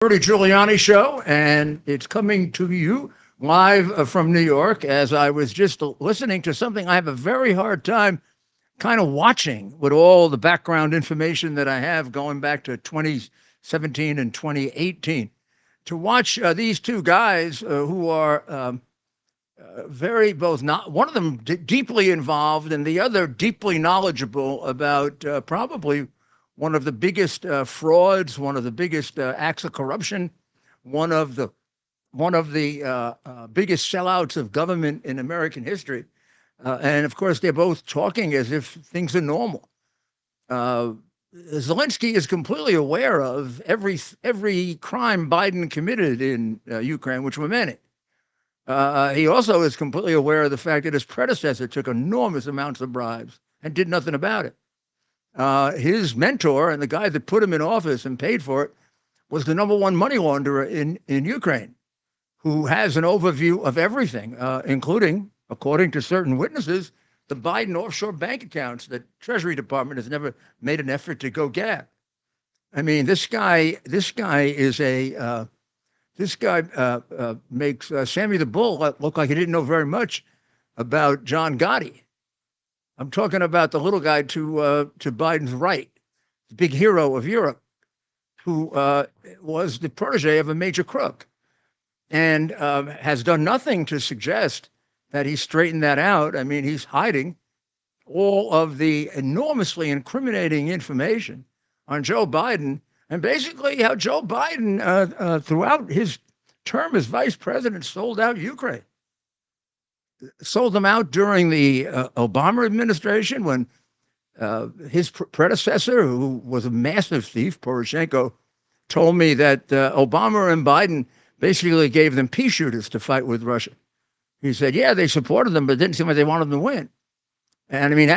Rudy Giuliani show, and it's coming to you live from New York. As I was just listening to something, I have a very hard time kind of watching with all the background information that I have going back to 2017 and 2018. To watch these two guys who are very both not one of them deeply involved and the other deeply knowledgeable about probably one of the biggest frauds, one of the biggest acts of corruption, one of the biggest sellouts of government in American history. And of course, they're both talking as if things are normal. Uh, Zelensky is completely aware of every crime Biden committed in Ukraine, which were many. He also is completely aware of the fact that his predecessor took enormous amounts of bribes and did nothing about it. His mentor and the guy that put him in office and paid for it was the number one money launderer in Ukraine, who has an overview of everything, including, according to certain witnesses, the Biden offshore bank accounts that Treasury Department has never made an effort to go get. I mean, this guy is a this guy makes Sammy the Bull look like he didn't know very much about John Gotti. I'm talking about the little guy to Biden's right, the big hero of Europe, who was the protege of a major crook and has done nothing to suggest that he's straightened that out. I mean, he's hiding all of the enormously incriminating information on Joe Biden and basically how Joe Biden, throughout his term as vice president, sold out Ukraine. Sold them out during the Obama administration when his predecessor, who was a massive thief, Poroshenko, told me that Obama and Biden basically gave them pea shooters to fight with Russia. He said, yeah, they supported them, but it didn't seem like they wanted them to win. And I mean,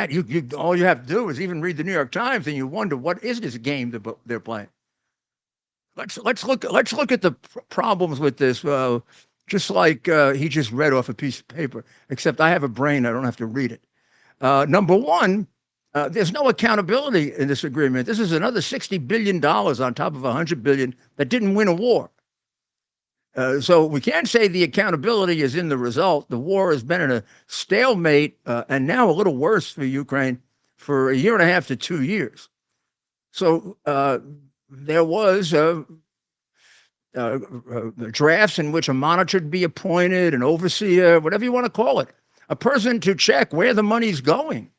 all you have to do is even read the New York Times, and you wonder, what is this game that they're playing? Let's look at the problems with this. Just like he just read off a piece of paper, except I have a brain, I don't have to read it. Number one, there's no accountability in this agreement. This is another $60 billion on top of $100 billion that didn't win a war. So we can't say the accountability is in the result. The war has been in a stalemate and now a little worse for Ukraine for a year and a half to 2 years. So there was drafts in which a monitor to be appointed, an overseer, whatever you want to call it, a person to check where the money's going.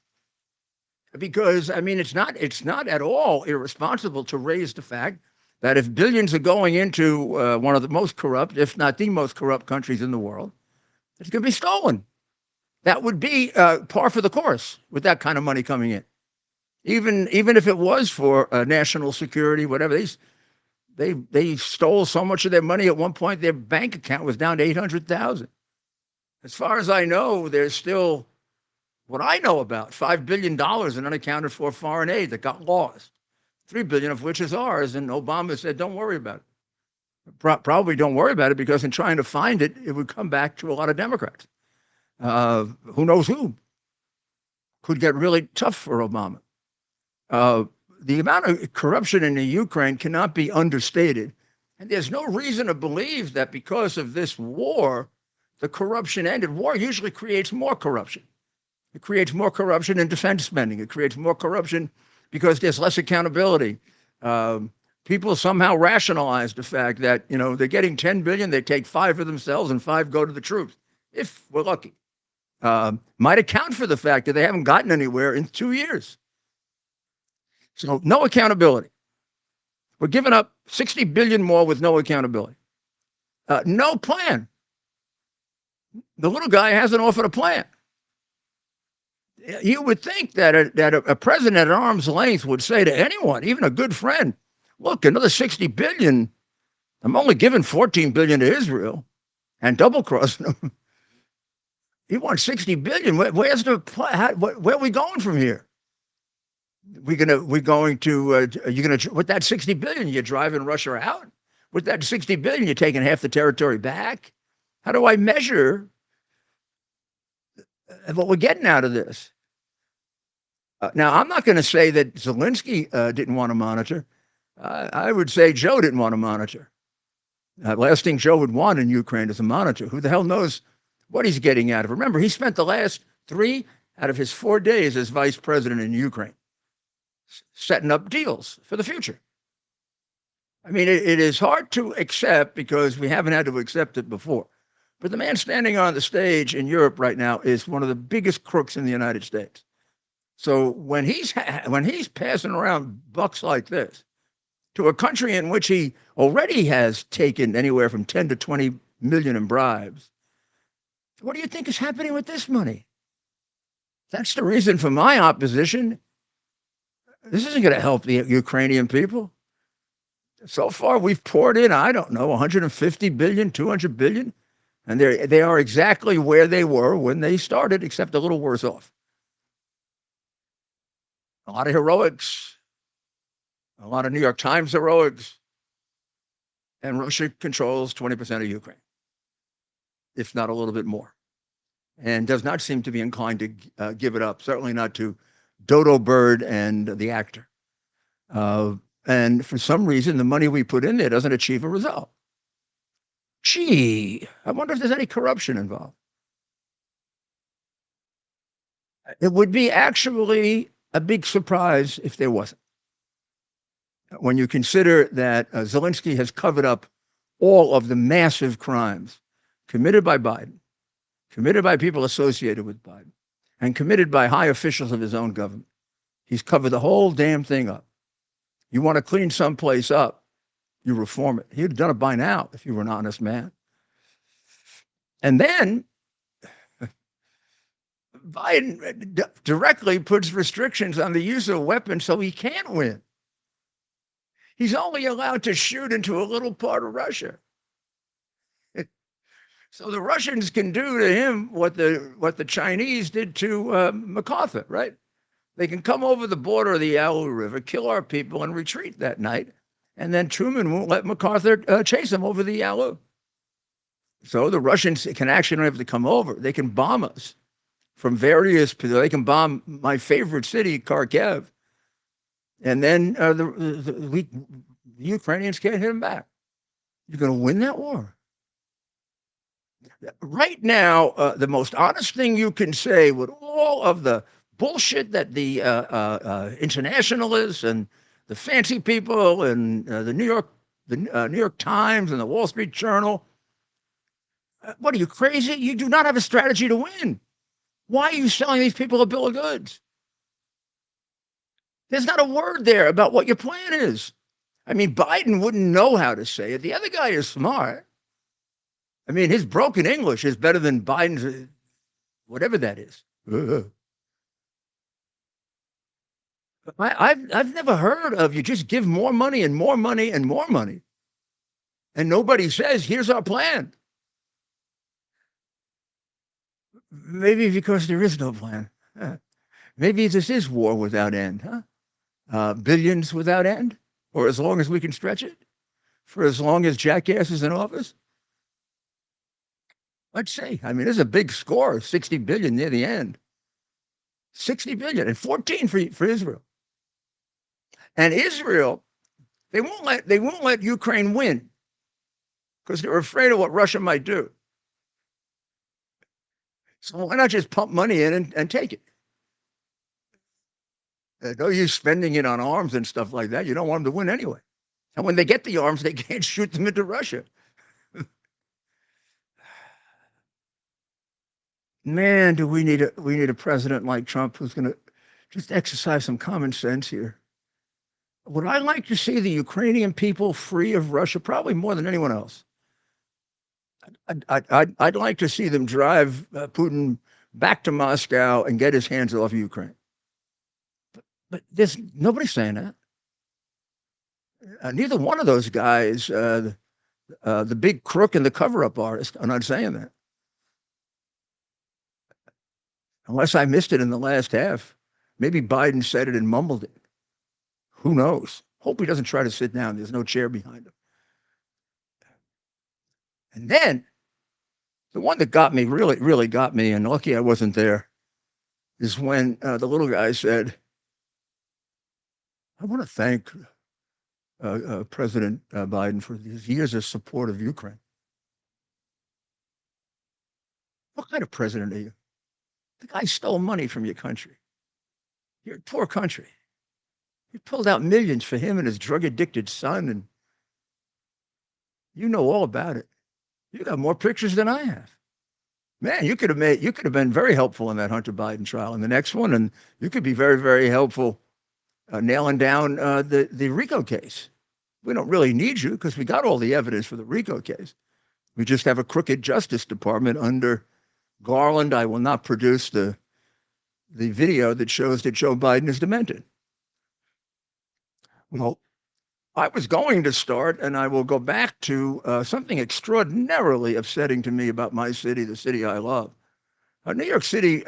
Because, I mean, it's not at all irresponsible to raise the fact that if billions are going into one of the most corrupt, if not the most corrupt countries in the world, it's going to be stolen. That would be par for the course with that kind of money coming in. Even if it was for national security, whatever, they stole so much of their money at one point, their bank account was down to 800,000. As far as I know, there's still, what I know about, $5 billion in unaccounted for foreign aid that got lost. $3 billion of which is ours, and Obama said, don't worry about it. Probably don't worry about it because in trying to find it, it would come back to a lot of Democrats. Who knows who? Could get really tough for Obama. The amount of corruption in the Ukraine cannot be understated. And there's no reason to believe that because of this war, the corruption ended. War usually creates more corruption. It creates more corruption in defense spending. It creates more corruption because there's less accountability. People somehow rationalize the fact that, they're getting 10 billion, they take 5 for themselves and 5 go to the troops, if we're lucky. Might account for the fact that they haven't gotten anywhere in 2 years. So no accountability. We're giving up 60 billion more with no accountability. No plan. The little guy hasn't offered a plan. You would think that a president at arm's length would say to anyone, even a good friend, look, another 60 billion. I'm only giving 14 billion to Israel and double crossing them. You want 60 billion. Where's the plan? Where are we going from here? You're going to, with that 60 billion, you're driving Russia out. With that 60 billion, you're taking half the territory back. How do I measure what we're getting out of this? Now, I'm not going to say that Zelensky didn't want to monitor. I would say Joe didn't want to monitor. Last thing Joe would want in Ukraine is a monitor. Who the hell knows what he's getting out of it? Remember, he spent the last 3 out of his 4 days as vice president in Ukraine setting up deals for the future. I mean, it is hard to accept because we haven't had to accept it before. But the man standing on the stage in Europe right now is one of the biggest crooks in the United States. So when he's passing around bucks like this to a country in which he already has taken anywhere from 10 to 20 million in bribes, what do you think is happening with this money? That's the reason for my opposition. This isn't going to help the Ukrainian people. So far, we've poured in, I don't know, 150 billion, 200 billion, and they are exactly where they were when they started, except a little worse off. A lot of heroics, a lot of New York Times heroics, and Russia controls 20% of Ukraine, if not a little bit more, and does not seem to be inclined to give it up, certainly not to Dodo Bird and the actor. And for some reason, the money we put in there doesn't achieve a result. Gee, I wonder if there's any corruption involved. It would be actually a big surprise if there wasn't. When you consider that Zelensky has covered up all of the massive crimes committed by Biden, committed by people associated with Biden, and committed by high officials of his own government. He's covered the whole damn thing up. You want to clean someplace up, you reform it. He'd have done it by now if you were an honest man. And then Biden directly puts restrictions on the use of weapons so he can't win. He's only allowed to shoot into a little part of Russia. So the Russians can do to him what the Chinese did to MacArthur, right? They can come over the border of the Yalu River, kill our people, and retreat that night. And then Truman won't let MacArthur chase them over the Yalu. So the Russians can actually don't have to come over. They can bomb us from various, they can bomb my favorite city, Kharkiv. And then the Ukrainians can't hit them back. You're going to win that war. Right now, the most honest thing you can say with all of the bullshit that the internationalists and the fancy people and the New York Times and the Wall Street Journal. What are you, crazy? You do not have a strategy to win. Why are you selling these people a bill of goods? There's not a word there about what your plan is. I mean, Biden wouldn't know how to say it. The other guy is smart. I mean, his broken English is better than Biden's, whatever that is. I've never heard of you just give more money and more money and more money, and nobody says, here's our plan. Maybe because there is no plan. Maybe this is war without end, huh? Billions without end, or as long as we can stretch it, for as long as Jackass is in office. Let's see. I mean, there's a big score, 60 billion near the end. 60 billion and 14 for Israel. And Israel, they won't let Ukraine win because they're afraid of what Russia might do. So why not just pump money in and take it? No use spending it on arms and stuff like that. You don't want them to win anyway. And when they get the arms, they can't shoot them into Russia. Man, do we need a president like Trump who's going to just exercise some common sense here. Would I like to see the Ukrainian people free of Russia? Probably more than anyone else. I'd like to see them drive Putin back to Moscow and get his hands off Ukraine. But there's nobody's saying that. Neither one of those guys, the big crook and the cover-up artist, are not saying that. Unless I missed it in the last half. Maybe Biden said it and mumbled it. Who knows? Hope he doesn't try to sit down. There's no chair behind him. And then the one that got me, really got me, and lucky I wasn't there, is when the little guy said, I want to thank President Biden for his years of support of Ukraine. What kind of president are you? The guy stole money from your country. You're a poor country. You pulled out millions for him and his drug addicted son, and you know all about it. You got more pictures than I have. Man, you could have been very helpful in that Hunter Biden trial and the next one, and you could be very, very helpful nailing down the RICO case. We don't really need you because we got all the evidence for the RICO case. We just have a crooked Justice Department under Garland. I will not produce the video that shows that Joe Biden is demented. Well, I was going to start, and I will go back to something extraordinarily upsetting to me about my city, the city I love. New York City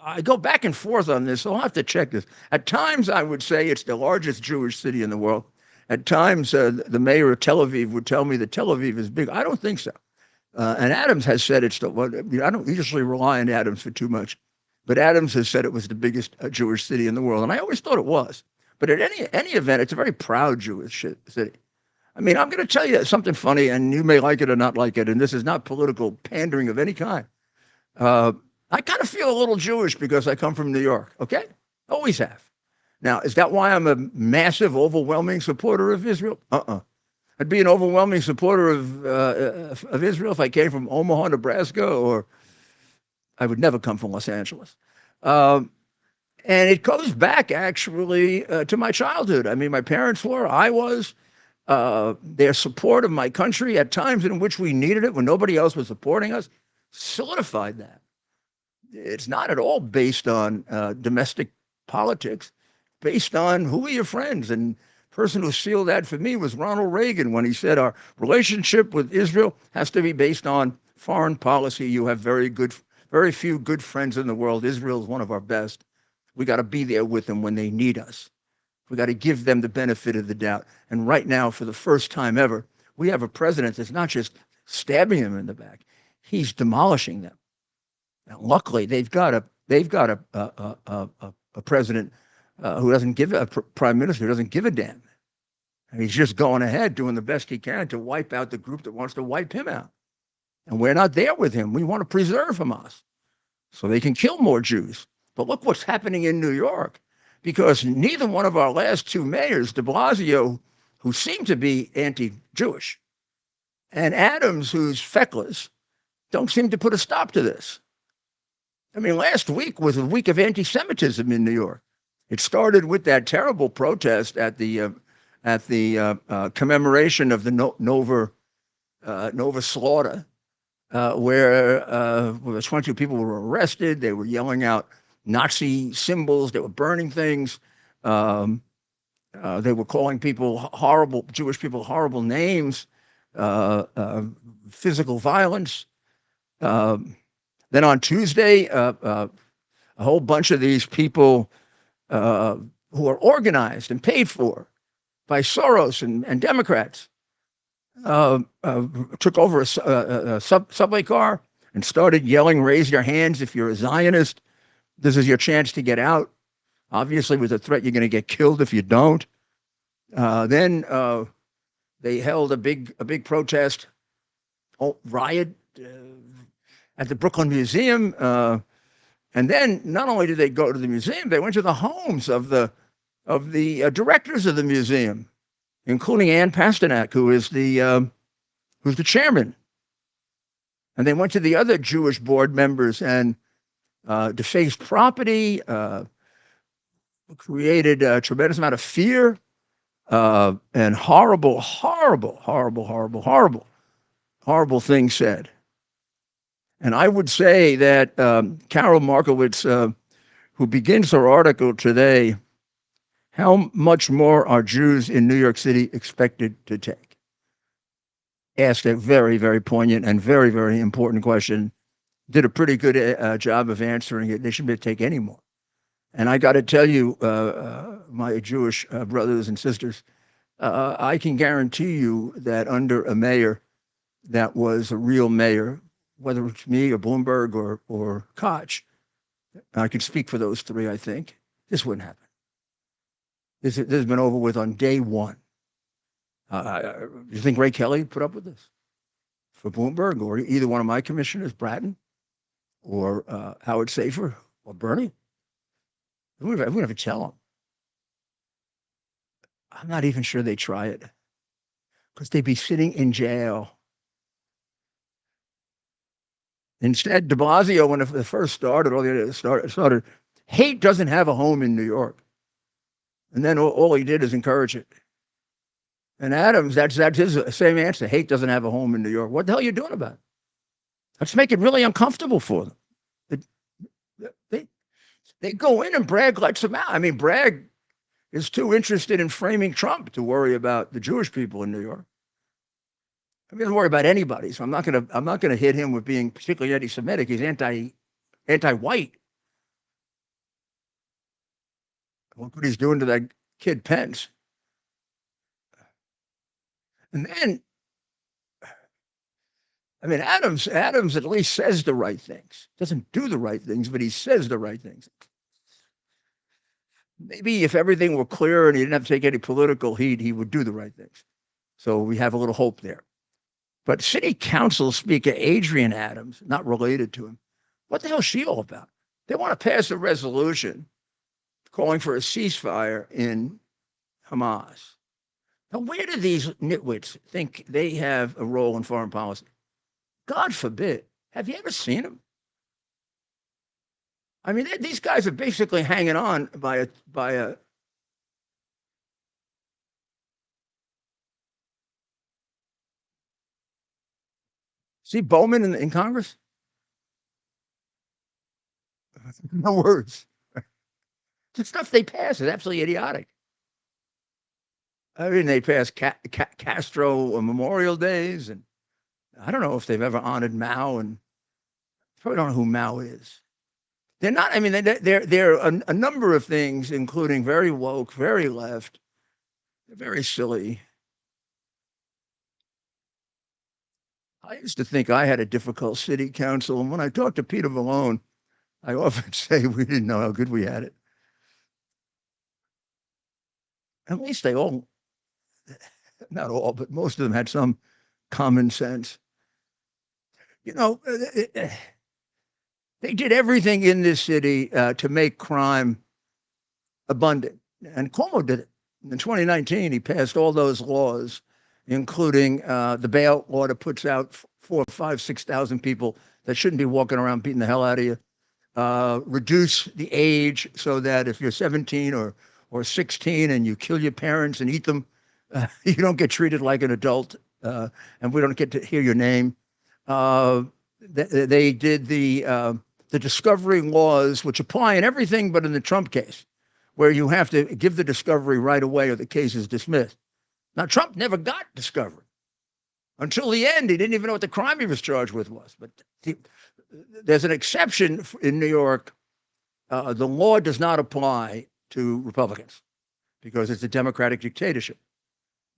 I go back and forth on this, so I'll have to check this. At times, I would say it's the largest Jewish city in the world. At times, the mayor of Tel Aviv would tell me that Tel Aviv is big. I don't think so. And Adams has said it's the one. I don't usually rely on Adams for too much, but Adams has said it was the biggest Jewish city in the world, and I always thought it was. But at any event, it's a very proud Jewish city. I mean, I'm going to tell you something funny, and you may like it or not like it, and this is not political pandering of any kind. I kind of feel a little Jewish because I come from New York, okay? Always have. Now, is that why I'm a massive, overwhelming supporter of Israel? I'd be an overwhelming supporter of Israel if I came from Omaha, Nebraska, or I would never come from Los Angeles. And it goes back, actually, to my childhood. I mean, my parents were, I was. Their support of my country at times in which we needed it, when nobody else was supporting us, solidified that. It's not at all based on domestic politics, based on who are your friends. And the person who sealed that for me was Ronald Reagan when he said our relationship with Israel has to be based on foreign policy. You have very few good friends in the world. Israel is one of our best. We got to be there with them when they need us. We got to give them the benefit of the doubt. And right now, for the first time ever, we have a president that's not just stabbing them in the back; he's demolishing them. And luckily, they've got a president who doesn't give a prime minister who doesn't give a damn. And he's just going ahead doing the best he can to wipe out the group that wants to wipe him out. And we're not there with him. We want to preserve Hamas so they can kill more Jews. But look what's happening in New York, because neither one of our last two mayors, de Blasio, who seem to be anti-Jewish, and Adams, who's feckless, don't seem to put a stop to this. I mean, last week was a week of anti-Semitism in New York. It started with that terrible protest at the commemoration of the Nova slaughter, where 22 people were arrested. They were yelling out Nazi symbols. They were burning things. They were calling Jewish people horrible names, physical violence. Then on Tuesday, a whole bunch of these people who are organized and paid for by Soros and Democrats took over a subway car and started yelling, "Raise your hands if you're a Zionist. This is your chance to get out." Obviously, with a threat, you're going to get killed if you don't. Then they held a big protest, riot at the Brooklyn Museum. And then not only did they go to the museum, they went to the homes of the directors of the museum, including Ann Pasternak, who's the chairman. And they went to the other Jewish board members and defaced property, created a tremendous amount of fear, and horrible things said. And I would say that Carol Markowitz, who begins her article today, "How much more are Jews in New York City expected to take?" asked a very, very poignant and very, very important question. Did a pretty good job of answering it. They shouldn't take any more. And I got to tell you, my Jewish brothers and sisters, I can guarantee you that under a mayor that was a real mayor, whether it's me or Bloomberg or Koch, I could speak for those three, I think, this wouldn't happen. This has been over with on day one. You think Ray Kelly put up with this for Bloomberg, or either one of my commissioners, Bratton, or Howard Safer, or Bernie? We would have to tell them. I'm not even sure they try it, because they'd be sitting in jail. Instead, de Blasio, when it first started, all the started, hate doesn't have a home in New York. And then all he did is encourage it. And Adams, that's his same answer. Hate doesn't have a home in New York. What the hell are you doing about it? Let's make it really uncomfortable for them. They go in and Bragg lets them out. I mean, Bragg is too interested in framing Trump to worry about the Jewish people in New York. I mean, he doesn't worry about anybody. So I'm not gonna hit him with being particularly anti-Semitic. He's anti-white. Look what he's doing to that kid Pence. And then, I mean, Adams at least says the right things. Doesn't do the right things, but he says the right things. Maybe if everything were clear and he didn't have to take any political heat, he would do the right things. So we have a little hope there. But City Council Speaker Adrienne Adams, not related to him, what the hell is she all about? They want to pass a resolution calling for a ceasefire in Hamas. Now, where do these nitwits think they have a role in foreign policy? God forbid. Have you ever seen them? I mean, these guys are basically hanging on by a. See Bowman in Congress? No words. The stuff they pass is absolutely idiotic. I mean, they pass Castro Memorial Days, and I don't know if they've ever honored Mao, and probably don't know who Mao is. They're not. I mean, they're a number of things, including very woke, very left, very silly. I used to think I had a difficult city council, and when I talked to Peter Malone, I often say we didn't know how good we had it. At least they all, not all, but most of them had some common sense. You know, they did everything in this city to make crime abundant. And Cuomo did it. In 2019, he passed all those laws, including the bail law that puts out 4,000, 5,000, 6,000 people that shouldn't be walking around beating the hell out of you. Reduce the age so that if you're 17 or 16 and you kill your parents and eat them, you don't get treated like an adult, and we don't get to hear your name. They did the discovery laws, which apply in everything but in the Trump case, where you have to give the discovery right away or the case is dismissed. Now, Trump never got discovery. Until the end, he didn't even know what the crime he was charged with was. But there's an exception in New York. The law does not apply to Republicans because it's a Democratic dictatorship.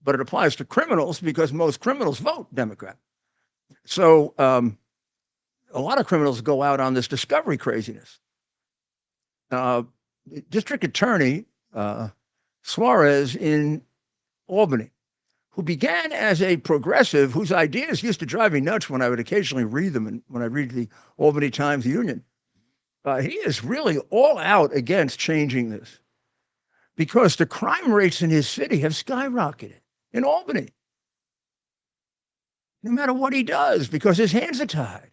But it applies to criminals because most criminals vote Democrat. So a lot of criminals go out on this discovery craziness. District Attorney Suarez in Albany, who began as a progressive whose ideas used to drive me nuts when I would occasionally read them and when I read the Albany Times-Union. He is really all out against changing this because the crime rates in his city have skyrocketed in Albany, no matter what he does, because his hands are tied.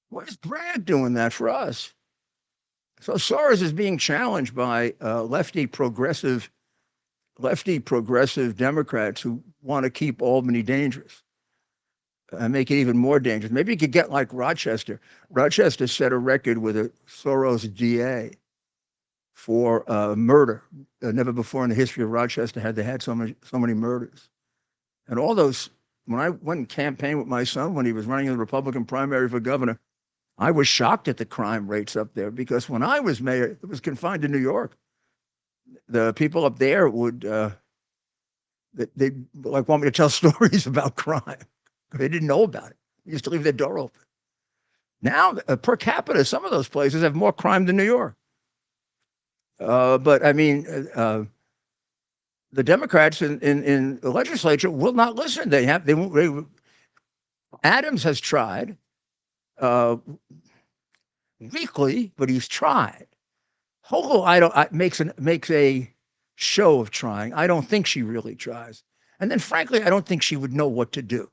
What is Bragg doing that for us? So Soros is being challenged by lefty progressive Democrats who want to keep Albany dangerous and make it even more dangerous. Maybe you could get like Rochester. Rochester set a record with a Soros DA for murder. Never before in the history of Rochester had they had so many murders. And all those, when I went and campaigned with my son when he was running in the Republican primary for governor, I was shocked at the crime rates up there because when I was mayor, it was confined to New York. The people up there would, they like want me to tell stories about crime. They didn't know about it. They used to leave their door open. Now, per capita, some of those places have more crime than New York. But I mean, the Democrats in the legislature will not listen. They won't. Adams has tried uh, weakly, but he's tried. Hochul, makes a show of trying. I don't think she really tries, and then frankly, I don't think she would know what to do.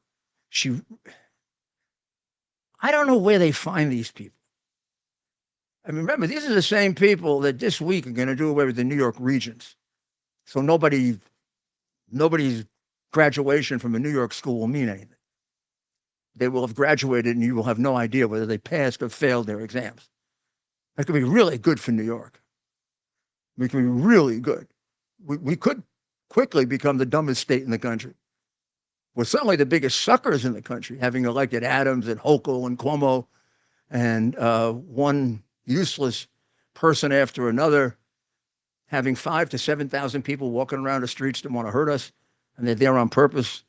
She, I don't know where they find these people. I mean, remember, these are the same people that this week are going to do away with the New York regions. So nobody's graduation from a New York school will mean anything. They will have graduated and you will have no idea whether they passed or failed their exams. That could be really good for New York. We could be really good. We could quickly become the dumbest state in the country. We're certainly the biggest suckers in the country, having elected Adams and Hochul and Cuomo and one useless person after another, having 5,000 to 7,000 people walking around the streets that want to hurt us, and they're there on purpose.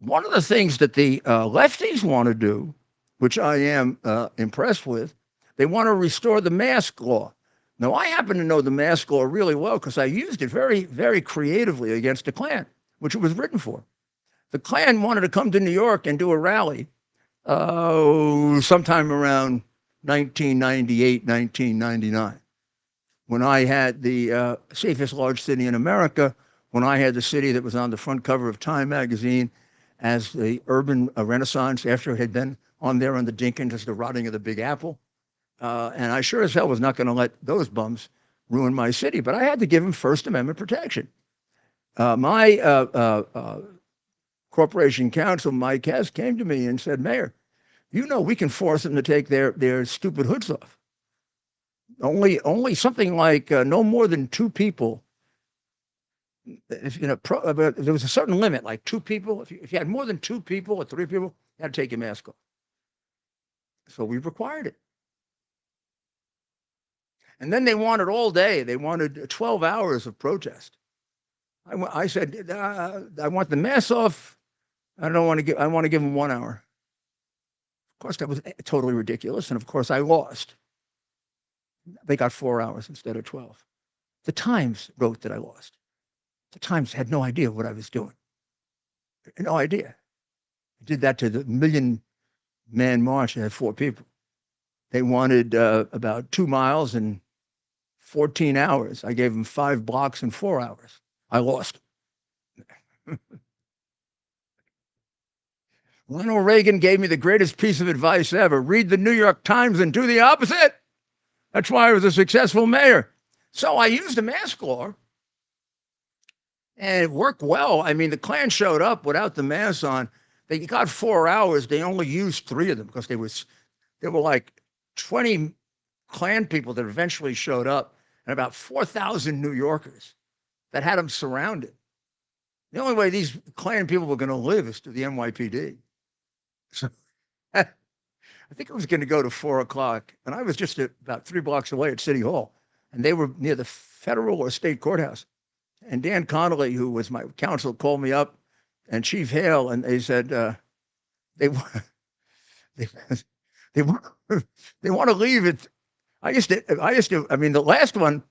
One of the things that the lefties want to do, which I am impressed with, they want to restore the mask law. Now, I happen to know the mask law really well because I used it very, very creatively against the Klan, which it was written for. The Klan wanted to come to New York and do a rally sometime around 1998, 1999, when I had the safest large city in America, when I had the city that was on the front cover of Time magazine as the urban renaissance after it had been on there on the Dinkins as the rotting of the Big Apple. And I sure as hell was not going to let those bums ruin my city, but I had to give them First Amendment protection. My corporation counsel, Mike Hess, came to me and said, Mayor, you know we can force them to take their stupid hoods off. Only something like no more than two people. If you know, there was a certain limit, like two people. If you had more than two people or three people, you had to take your mask off. So we required it. And then they wanted all day. They wanted 12 hours of protest. I said, I want the mask off. I want to give them 1 hour. Of course, that was totally ridiculous. And of course, I lost. They got 4 hours instead of 12. The Times wrote that I lost. The Times had no idea what I was doing. No idea. I did that to the million-man march. It had 4 people. They wanted about 2 miles in 14 hours. I gave them 5 blocks in 4 hours. I lost. Ronald Reagan gave me the greatest piece of advice ever. Read the New York Times and do the opposite. That's why I was a successful mayor. So I used the mask law, and it worked well. I mean, the Klan showed up without the masks on. They got 4 hours. They only used 3 of them because there were like 20 Klan people that eventually showed up and about 4,000 New Yorkers that had them surrounded. The only way these Klan people were going to live is through the NYPD. So I think it was going to go to 4 o'clock, and I was just about 3 blocks away at City Hall, and they were near the federal or state courthouse. And Dan Connolly, who was my counsel, called me up, and Chief Hale, and they said they want to leave it. I mean, the last one,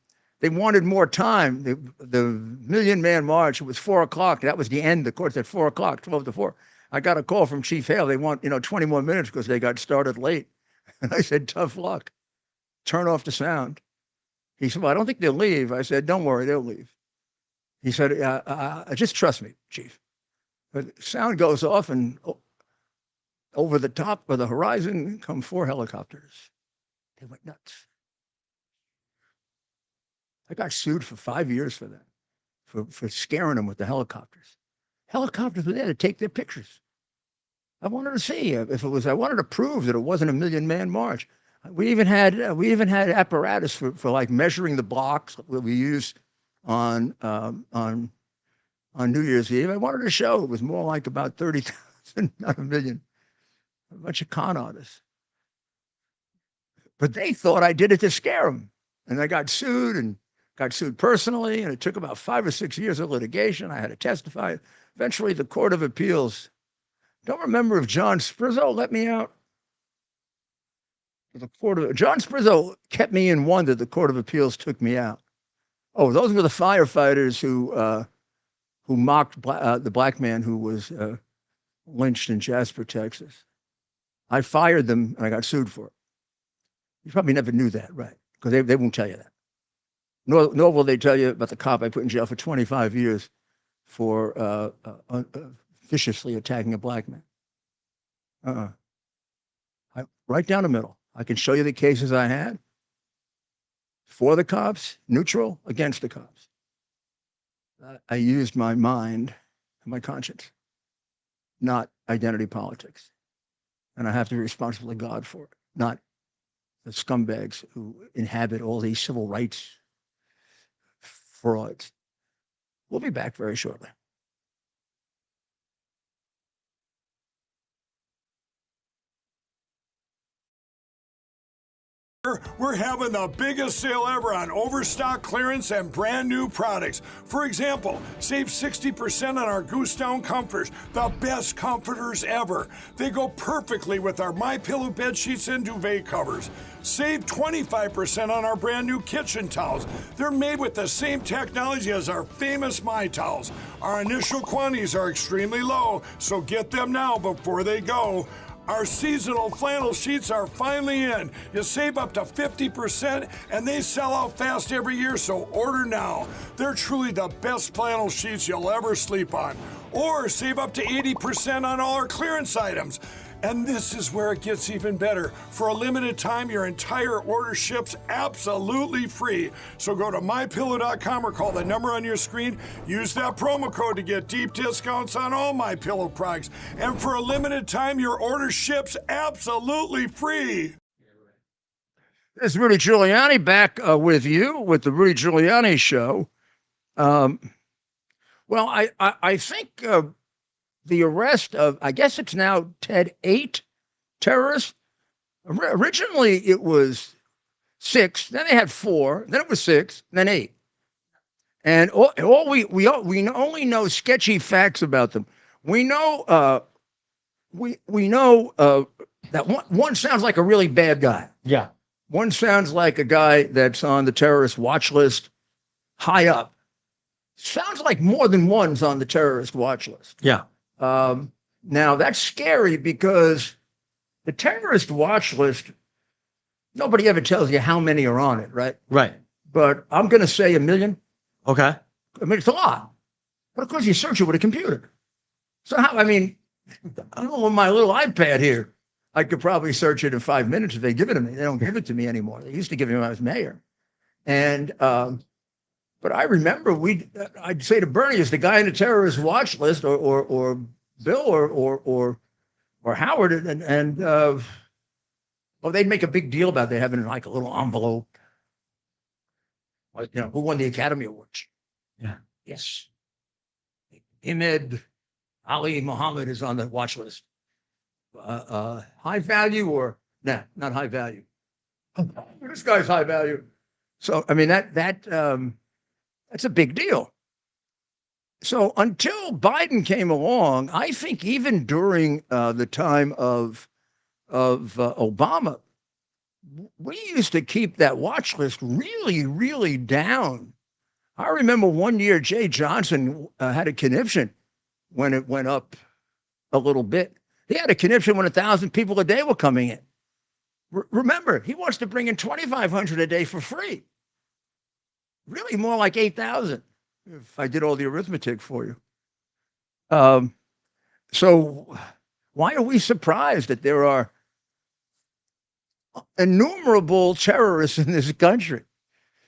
they wanted more time. The Million-Man March, it was 4 o'clock. That was the end. The court said 4 o'clock, 12 to 4. I got a call from Chief Hale. They want 20 more minutes because they got started late. And I said, tough luck. Turn off the sound. He said, well, I don't think they'll leave. I said, don't worry, they'll leave. He said, just trust me, Chief. But sound goes off, and over the top of the horizon come 4 helicopters. They went nuts. I got sued for 5 years for that, for scaring them with the helicopters. Helicopters were there to take their pictures. I wanted to see if it was. I wanted to prove that it wasn't a million-man march. We even had apparatus for like measuring the blocks that we used on New Year's Eve. I wanted to show it was more like about 30,000, not a million. A bunch of con artists. But they thought I did it to scare them, and I got sued personally, and it took about 5 or 6 years of litigation. I had to testify. Eventually, the Court of Appeals, don't remember if John Sprizzo let me out. John Sprizzo kept me in one that the Court of Appeals took me out. Oh, those were the firefighters who mocked the black man who was lynched in Jasper, Texas. I fired them and I got sued for it. You probably never knew that, right? Because they won't tell you that. Nor will they tell you about the cop I put in jail for 25 years for viciously attacking a black man. Right down the middle. I can show you the cases I had for the cops, neutral, against the cops. I used my mind and my conscience, not identity politics. And I have to be responsible to God for it, not the scumbags who inhabit all these civil rights frauds. We'll be back very shortly. We're having the biggest sale ever on overstock clearance and brand new products. For example, save 60% on our Goose Down comforters, the best comforters ever. They go perfectly with our MyPillow bed sheets and duvet covers. Save 25% on our brand new kitchen towels. They're made with the same technology as our famous My Towels. Our initial quantities are extremely low, so get them now before they go. Our seasonal flannel sheets are finally in. You save up to 50% and they sell out fast every year, so order now. They're truly the best flannel sheets you'll ever sleep on. Or save up to 80% on all our clearance items. And this is where it gets even better. For a limited time, your entire order ships absolutely free. So go to mypillow.com or call the number on your screen. Use that promo code to get deep discounts on all MyPillow products. And for a limited time, your order ships absolutely free. This is Rudy Giuliani back with you with the Rudy Giuliani Show. Well, I think the arrest of, I guess it's now Ted, 8 terrorists. Originally, it was 6. Then they had 4. Then it was 6. Then 8. And we only know sketchy facts about them. We know we know that one sounds like a really bad guy. Yeah. One sounds like a guy that's on the terrorist watch list, high up. Sounds like more than one's on the terrorist watch list. Yeah. Now that's scary because the terrorist watch list, nobody ever tells you how many are on it, right? Right. But I'm going to say 1 million. Okay. I mean, it's a lot. But of course, you search it with a computer. So how, I mean, on my little iPad here, I could probably search it in 5 minutes if they give it to me. They don't give it to me anymore. They used to give it to me when I was mayor. And, but I remember I'd say to Bernie, is the guy in the terrorist watch list or Bill or Howard, and they'd make a big deal about they having like a little envelope. Like, who won the Academy Awards? Yeah. Yes. Ahmed Ali Muhammad is on the watch list. High value or nah, not high value. This guy's high value. So I mean that's a big deal. So until Biden came along, I think even during the time of Obama, we used to keep that watch list really, really down. I remember one year Jay Johnson had a conniption when it went up a little bit. He had a conniption when 1,000 people a day were coming in. Remember, he wants to bring in 2,500 a day for free. Really more like 8,000 if I did all the arithmetic for you. So why are we surprised that there are innumerable terrorists in this country?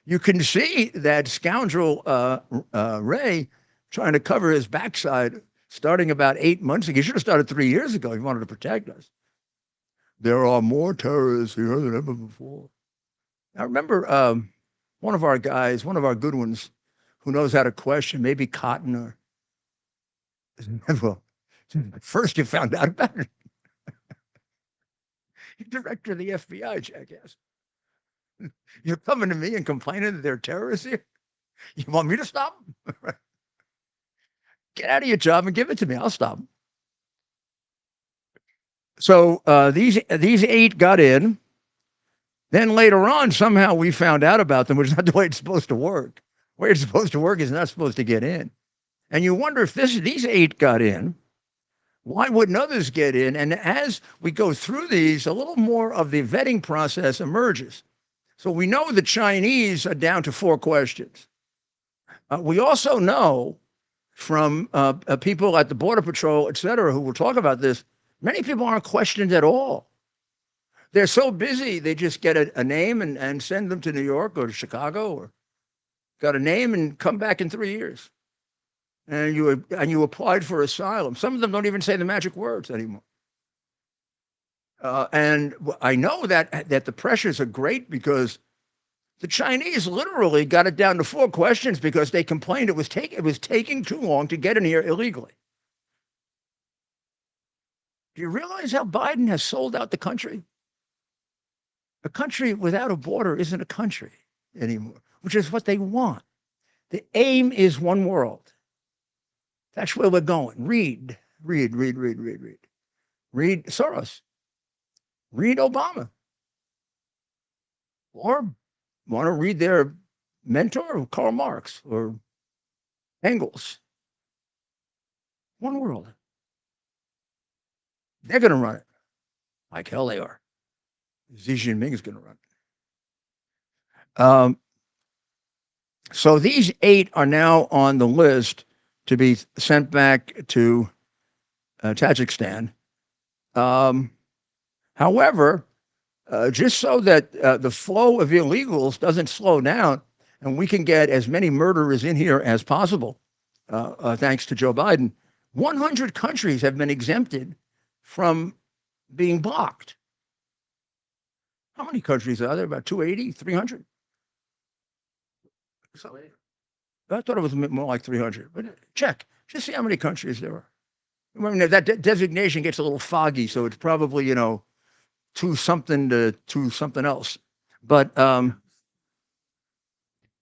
You can see that scoundrel Ray trying to cover his backside starting about 8 months ago. He should have started 3 years ago. He wanted to protect us. There are more terrorists here than ever before. I remember one of our guys, one of our good ones, who knows how to question, maybe Cotton or, well, first you found out about it. You're director of the FBI, jackass. You're coming to me and complaining that there are terrorists here? You want me to stop them? Get out of your job and give it to me. I'll stop them. So these 8 got in. Then later on, somehow we found out about them, which is not the way it's supposed to work. where it's supposed to work is not supposed to get in. And you wonder if these 8 got in, why wouldn't others get in? And as we go through these, a little more of the vetting process emerges. So we know the Chinese are down to 4 questions. We also know from people at the Border Patrol, et cetera, who will talk about this, many people aren't questioned at all. They're so busy, they just get a name and send them to New York or to Chicago, or got a name and come back in 3 years. And you applied for asylum. Some of them don't even say the magic words anymore. And I know that the pressures are great because the Chinese literally got it down to 4 questions because they complained it was taking too long to get in here illegally. Do you realize how Biden has sold out the country? A country without a border isn't a country anymore, which is what they want. The aim is one world. That's where we're going. Read Soros. Read Obama. Or want to read their mentor, Karl Marx or Engels. One world. They're going to run it. Like hell they are. Xi Jinping is going to run it. So these 8 are now on the list to be sent back to Tajikistan. However, just so that the flow of illegals doesn't slow down and we can get as many murderers in here as possible, thanks to Joe Biden, 100 countries have been exempted from being blocked. How many countries are there? About 280, 300? So, I thought it was more like 300, but check. Just see how many countries there are. I mean, that designation gets a little foggy, so it's probably, to something else. But now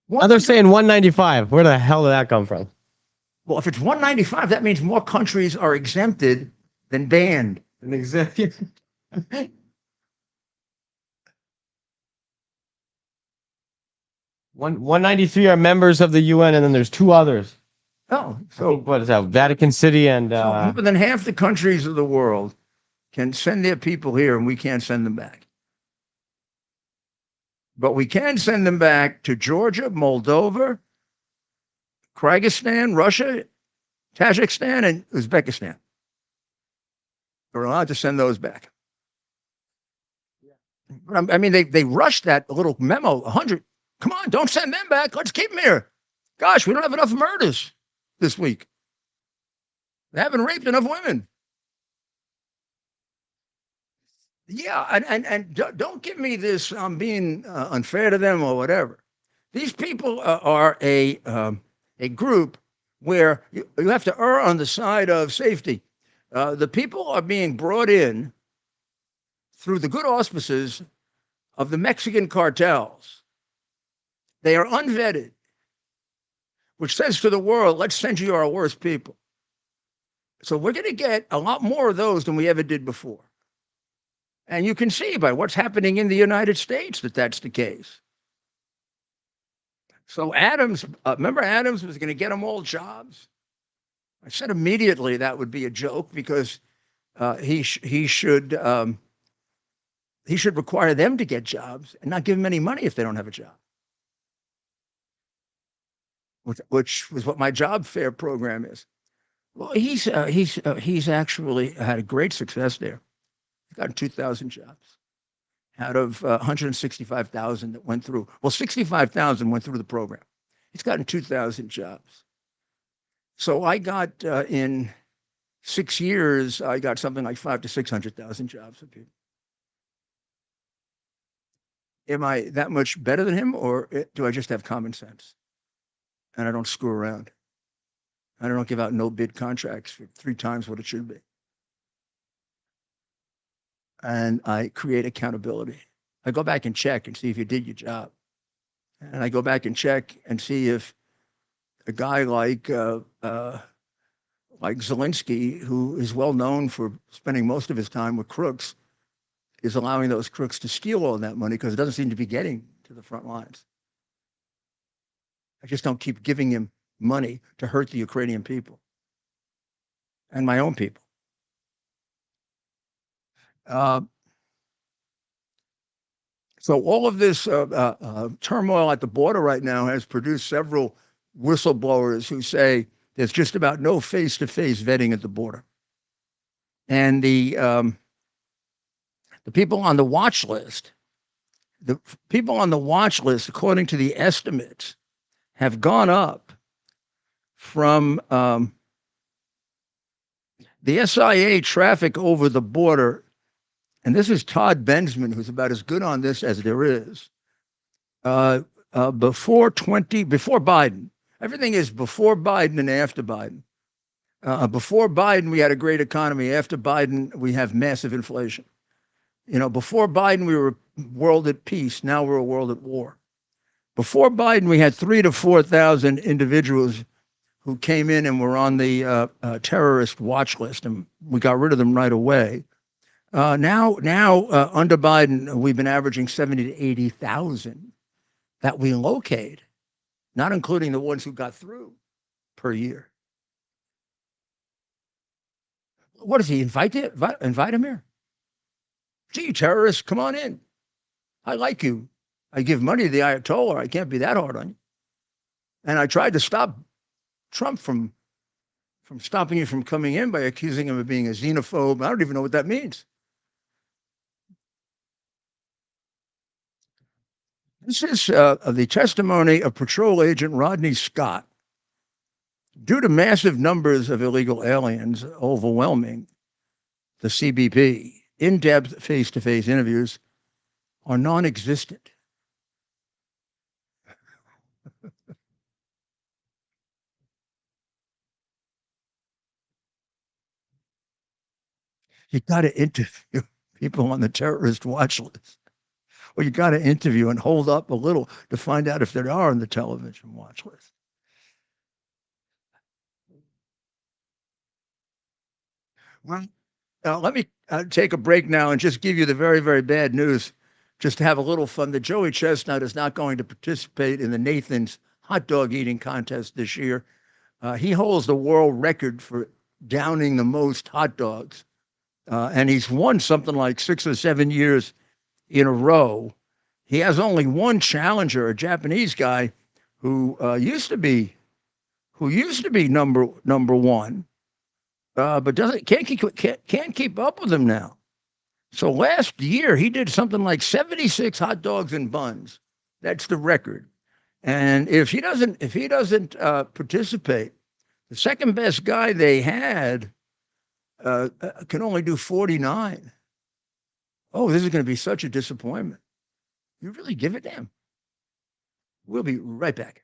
they're saying 195. Where the hell did that come from? Well, if it's 195, that means more countries are exempted than banned. 193 are members of the UN, and then there's 2 others. Oh, so what is that? Vatican City and more than half the countries of the world can send their people here, and we can't send them back. But we can send them back to Georgia, Moldova, Kyrgyzstan, Russia, Tajikistan, and Uzbekistan. We're allowed to send those back. But I mean, they rushed that little memo, 100. Come on, don't send them back. Let's keep them here. Gosh, we don't have enough murders this week. They haven't raped enough women. Yeah, and don't give me this being unfair to them or whatever. These people are a group where you have to err on the side of safety. The people are being brought in through the good auspices of the Mexican cartels. They are unvetted, which says to the world, let's send you our worst people. So we're going to get a lot more of those than we ever did before. And you can see by what's happening in the United States that that's the case. So Adams, remember Adams was going to get them all jobs? I said immediately that would be a joke because he should require them to get jobs and not give them any money if they don't have a job. Which was what my job fair program is. Well, he's actually had a great success there. He's gotten 2,000 jobs out of 165,000 that went through. Well, 65,000 went through the program. He's gotten 2,000 jobs. So I got in 6 years, I got something like 500,000 to 600,000 jobs for people. Am I that much better than him, or do I just have common sense? And I don't screw around. I don't give out no bid contracts for 3 times what it should be. And I create accountability. I go back and check and see if you did your job. And I go back and check and see if a guy like Zelensky, who is well known for spending most of his time with crooks, is allowing those crooks to steal all that money because it doesn't seem to be getting to the front lines. I just don't keep giving him money to hurt the Ukrainian people and my own people. So all of this turmoil at the border right now has produced several whistleblowers who say there's just about no face-to-face vetting at the border. And the people on the watch list, according to the estimates, have gone up from the SIA traffic over the border. And this is Todd Bensman, who's about as good on this as there is. Before Biden, everything is before Biden and after Biden. Before Biden, we had a great economy. After Biden, we have massive inflation. Before Biden, we were a world at peace. Now we're a world at war. Before Biden, we had 3,000 to 4,000 individuals who came in and were on the terrorist watch list, and we got rid of them right away. Now, under Biden, we've been averaging 70 to 80,000 that we locate, not including the ones who got through, per year. What does he invite him here? Gee, terrorists, come on in. I like you. I give money to the Ayatollah. I can't be that hard on you. And I tried to stop Trump from stopping you from coming in by accusing him of being a xenophobe. I don't even know what that means. This is the testimony of Patrol Agent Rodney Scott. Due to massive numbers of illegal aliens overwhelming the CBP, in-depth face-to-face interviews are non-existent. You got to interview people on the terrorist watch list. Or you got to interview and hold up a little to find out if they are on the television watch list. Well, let me take a break now and just give you the very, very bad news, just to have a little fun. That Joey Chestnut is not going to participate in the Nathan's hot dog eating contest this year. He holds the world record for downing the most hot dogs. And he's won something like 6 or 7 years in a row. He has only one challenger, a Japanese guy who used to be number one, but can't keep up with him now. So last year he did something like 76 hot dogs and buns. That's the record. And if he doesn't participate, the second best guy they had can only do 49. Oh, this is going to be such a disappointment. You really give a damn. We'll be right back.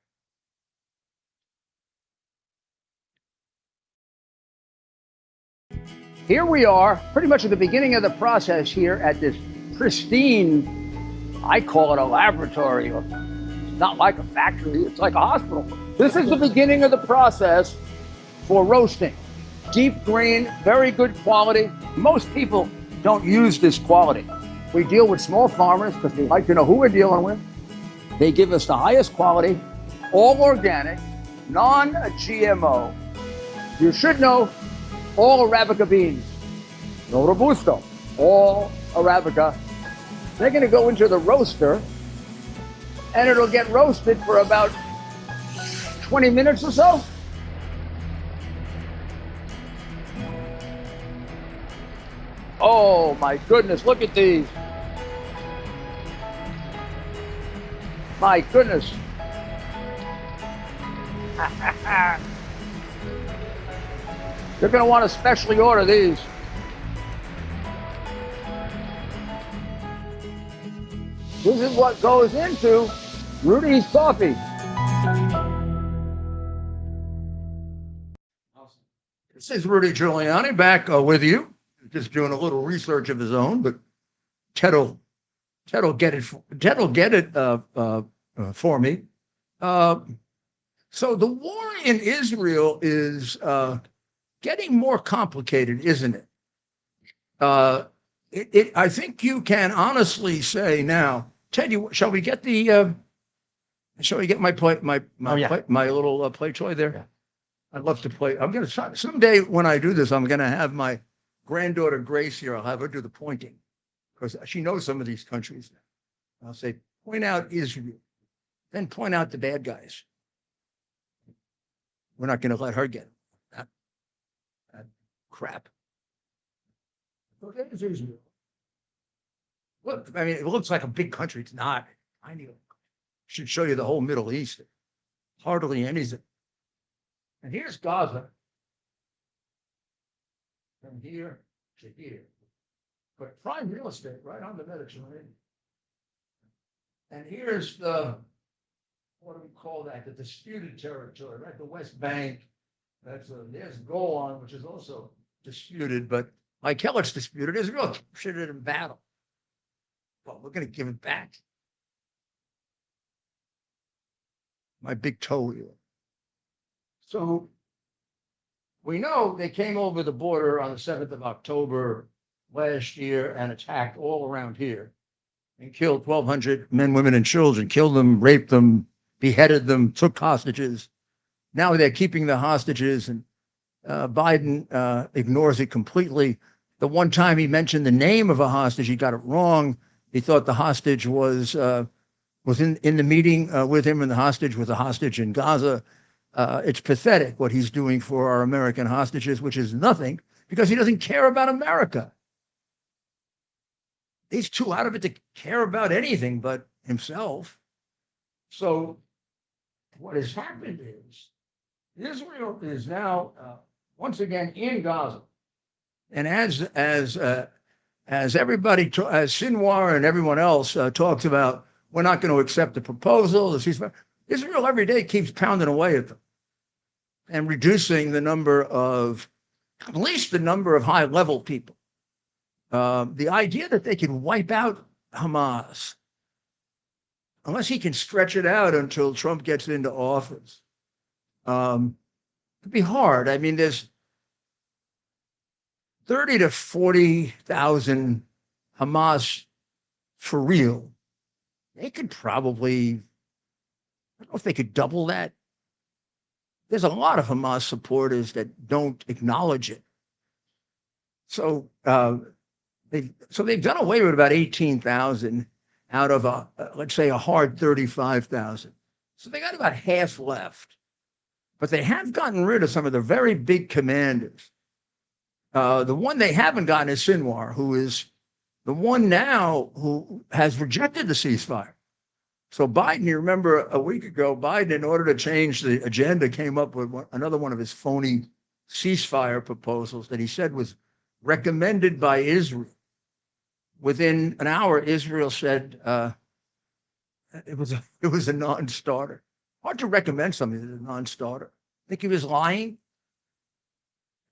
Here we are, pretty much at the beginning of the process here at this pristine, I call it a laboratory. It's not like a factory, it's like a hospital. This is the beginning of the process for roasting. Deep grain, very good quality. Most people don't use this quality. We deal with small farmers because we like to know who we're dealing with. They give us the highest quality, all organic, non-GMO. You should know all Arabica beans, no Robusto, all Arabica. They're going to go into the roaster and it'll get roasted for about 20 minutes or so. Oh my goodness, look at these. My goodness. You're going to want to specially order these. This is what goes into Rudy's coffee. This is Rudy Giuliani back with you. Just doing a little research of his own, but Ted'll get it for me. So the war in Israel is getting more complicated, isn't it? I think you can honestly say now, Ted, shall we get the Shall we get my play, my Oh, yeah. my little play toy there? Yeah. I'd love to play. I'm gonna try someday when I do this. I'm gonna have my granddaughter Grace here. I'll have her do the pointing because she knows some of these countries. I'll say, point out Israel, then point out the bad guys. We're not going to let her get that, that crap. So there's Israel. Look, I mean, it looks like a big country. It's not. Tiny. Should show you the whole Middle East. Hardly anything. And here's Gaza. From here to here. But prime real estate right on the Mediterranean. And here's the, what do we call that? The disputed territory, right? The West Bank. There's Golan, which is also disputed, but like hell it's disputed. Israel captured it in battle. Well, we're going to give it back. My big toe here. So we know they came over the border on the 7th of October last year and attacked all around here and killed 1,200 men, women, and children, killed them, raped them, beheaded them, took hostages. Now they're keeping the hostages, and Biden ignores it completely. The one time he mentioned the name of a hostage, he got it wrong. He thought the hostage was in the meeting with him, and the hostage was a hostage in Gaza. It's pathetic what he's doing for our American hostages, which is nothing because he doesn't care about America. He's too out of it to care about anything but himself. So what has happened is Israel is now once again in Gaza. And as everybody, as Sinwar and everyone else talks about, we're not going to accept the proposal, the ceasefire. Israel every day keeps pounding away at them and reducing the number of, at least the number of high-level people. The idea that they can wipe out Hamas, unless he can stretch it out until Trump gets into office, it'd be hard. I mean, there's 30 to 40,000 Hamas for real. They could probably, I don't know if they could double that. There's a lot of Hamas supporters that don't acknowledge it. So they've done away with about 18,000 out of let's say a hard 35,000. So they got about half left, but they have gotten rid of some of the very big commanders. The one they haven't gotten is Sinwar, who is the one now who has rejected the ceasefire. So Biden, you remember a week ago, Biden, in order to change the agenda, came up with another one of his phony ceasefire proposals that he said was recommended by Israel. Within an hour, Israel said it was a non-starter. Hard to recommend something that's a non-starter. Think he was lying?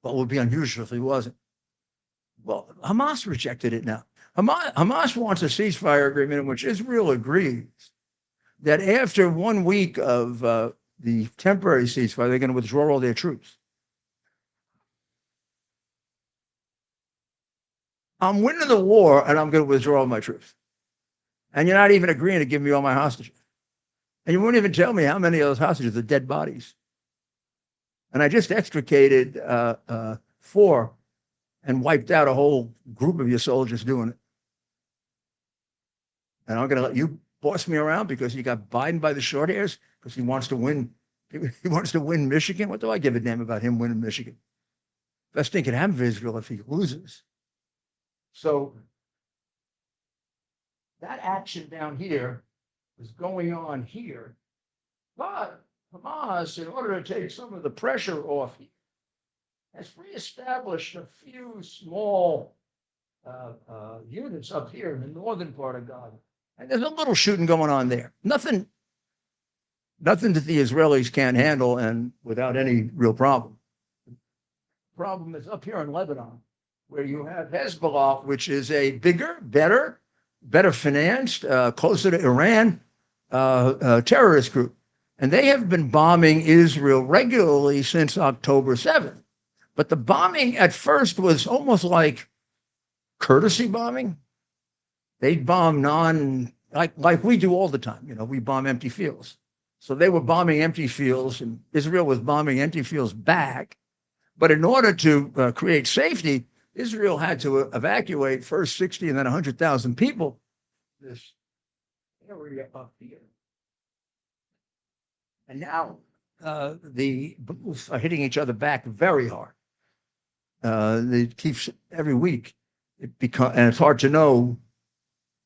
Well, it would be unusual if he wasn't. Well, Hamas rejected it now. Hamas wants a ceasefire agreement in which Israel agrees that after 1 week of the temporary ceasefire, they're going to withdraw all their troops. I'm winning the war, and I'm going to withdraw all my troops. And you're not even agreeing to give me all my hostages. And you won't even tell me how many of those hostages are dead bodies. And I just extricated 4 and wiped out a whole group of your soldiers doing it. And I'm going to let you boss me around because you got Biden by the short hairs because he wants to win. He wants to win Michigan. What do I give a damn about him winning Michigan? Best thing can happen for Israel if he loses. So that action down here is going on here. But Hamas, in order to take some of the pressure off here, has reestablished a few small units up here in the northern part of Gaza. And there's a little shooting going on there. Nothing that the Israelis can't handle and without any real problem. The problem is up here in Lebanon, where you have Hezbollah, which is a bigger, better financed, closer to Iran terrorist group. And they have been bombing Israel regularly since October 7th. But the bombing at first was almost like courtesy bombing. They'd bomb like we do all the time. You know, we bomb empty fields. So they were bombing empty fields, and Israel was bombing empty fields back. But in order to create safety, Israel had to evacuate first 60 and then 100,000 people. This area up here. And now the bombs are hitting each other back very hard. It keeps every week. And it's hard to know.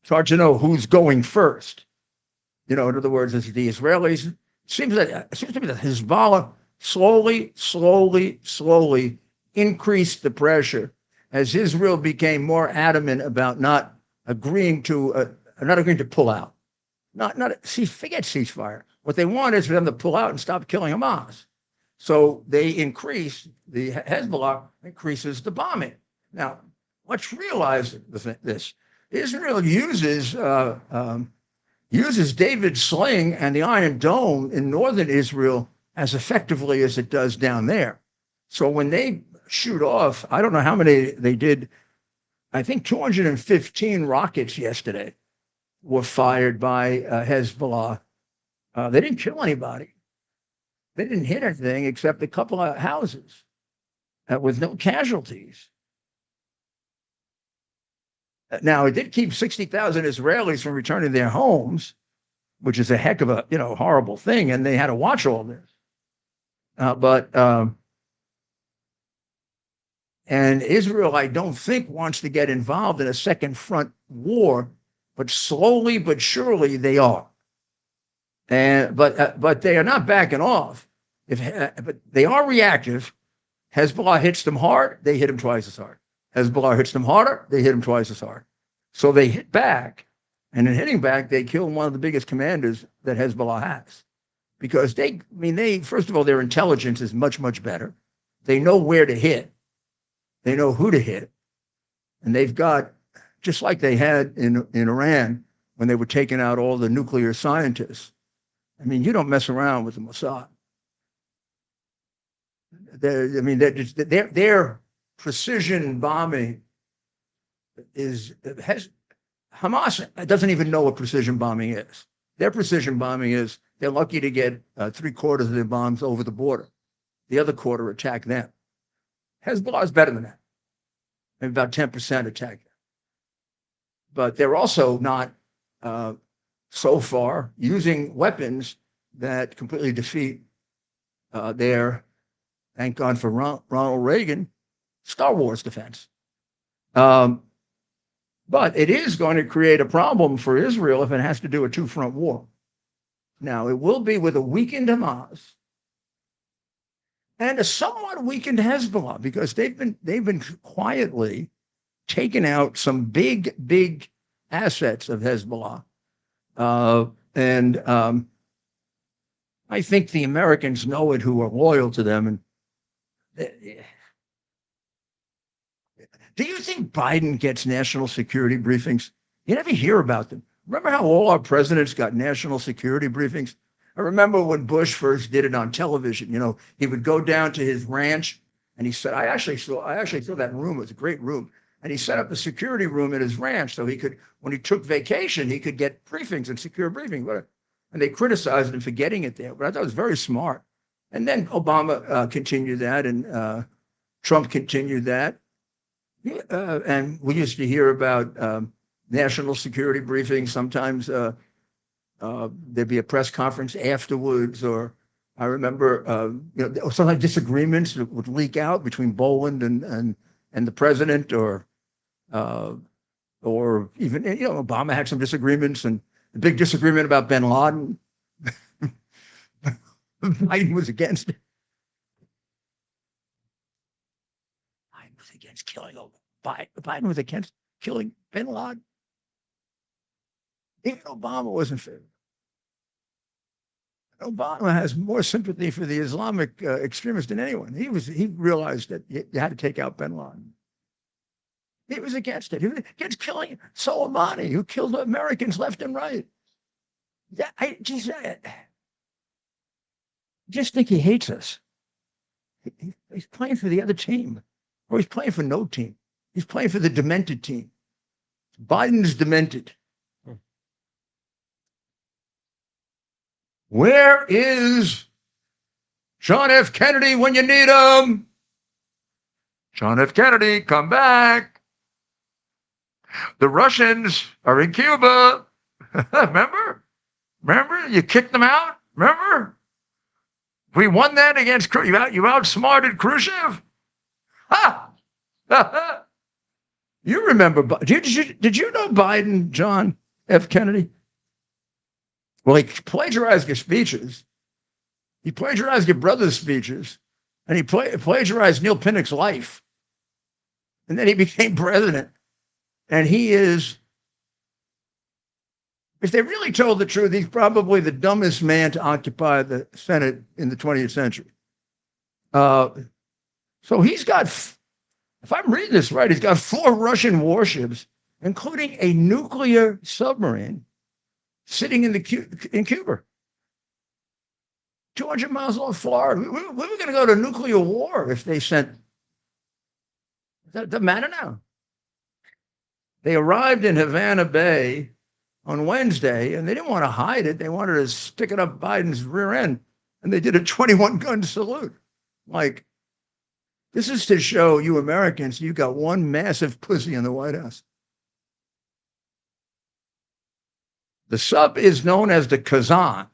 It's hard to know who's going first. In other words, it's the Israelis. It seems to me that Hezbollah slowly increased the pressure as Israel became more adamant about not agreeing to pull out. Forget ceasefire. What they want is for them to pull out and stop killing Hamas. So the Hezbollah increases the bombing. Now, let's realize this. Israel uses David's sling and the Iron Dome in northern Israel as effectively as it does down there. So when they shoot off, I don't know how many they did, I think 215 rockets yesterday were fired by Hezbollah. They didn't kill anybody. They didn't hit anything except a couple of houses with no casualties. Now, it did keep 60,000 Israelis from returning to their homes, which is a heck of a horrible thing, and they had to watch all this. And Israel, I don't think, wants to get involved in a second front war, but slowly but surely they are. But they are not backing off. But they are reactive. Hezbollah hits them hard, they hit them twice as hard. Hezbollah hits them harder, they hit them twice as hard. So they hit back, and in hitting back, they kill one of the biggest commanders that Hezbollah has. Because they first of all, their intelligence is much, much better. They know where to hit. They know who to hit. And they've got, just like they had in Iran when they were taking out all the nuclear scientists. You don't mess around with the Mossad. Their precision bombing Hamas doesn't even know what precision bombing is. Their precision bombing is they're lucky to get 3/4 of their bombs over the border. The other quarter attack them. Hezbollah is better than that. Maybe about 10% attack them. But they're also not so far using weapons that completely defeat their, thank God for Ronald Reagan, Star Wars defense. But it is going to create a problem for Israel if it has to do a two-front war. Now, it will be with a weakened Hamas and a somewhat weakened Hezbollah, because they've been quietly taking out some big assets of Hezbollah. And I think the Americans know it, who are loyal to them. And do you think Biden gets national security briefings? You never hear about them. Remember how all our presidents got national security briefings? I remember when Bush first did it on television. He would go down to his ranch, and he said, I actually saw that room. It was a great room. And he set up a security room at his ranch so he could, when he took vacation, he could get briefings and secure briefings. And they criticized him for getting it there, but I thought it was very smart. And then Obama continued that, and Trump continued that. And we used to hear about national security briefings. Sometimes there'd be a press conference afterwards, or I remember, sometimes disagreements would leak out between Boland and the president, or even, Obama had some disagreements, and the big disagreement about bin Laden. Biden was against it. Biden was against killing Biden was against killing bin Laden. Even Obama was in favor. Obama has more sympathy for the Islamic extremists than anyone. He realized that you had to take out bin Laden. He was against it. He was against killing Soleimani, who killed Americans left and right. I just think he hates us. He's playing for the other team, or he's playing for no team. He's playing for the demented team. Biden's demented. Where is John F. Kennedy when you need him? John F. Kennedy, come back. The Russians are in Cuba. Remember? Remember? You kicked them out? Remember? We won that against you outsmarted Khrushchev? Ha! You remember? Did you know Biden, John F. Kennedy? Well, he plagiarized your speeches. He plagiarized your brother's speeches, and he plagiarized Neil Pinnock's life. And then he became president. And he is, if they really told the truth, he's probably the dumbest man to occupy the Senate in the 20th century. So he's got, if I'm reading this right, he's got 4 Russian warships, including a nuclear submarine sitting in Cuba. 200 miles off Florida. We were going to go to nuclear war if they sent. That doesn't matter now. They arrived in Havana Bay on Wednesday, and they didn't want to hide it. They wanted to stick it up Biden's rear end, and they did a 21-gun salute. Like, this is to show you Americans you got one massive pussy in the White House. The sub is known as the Kazan,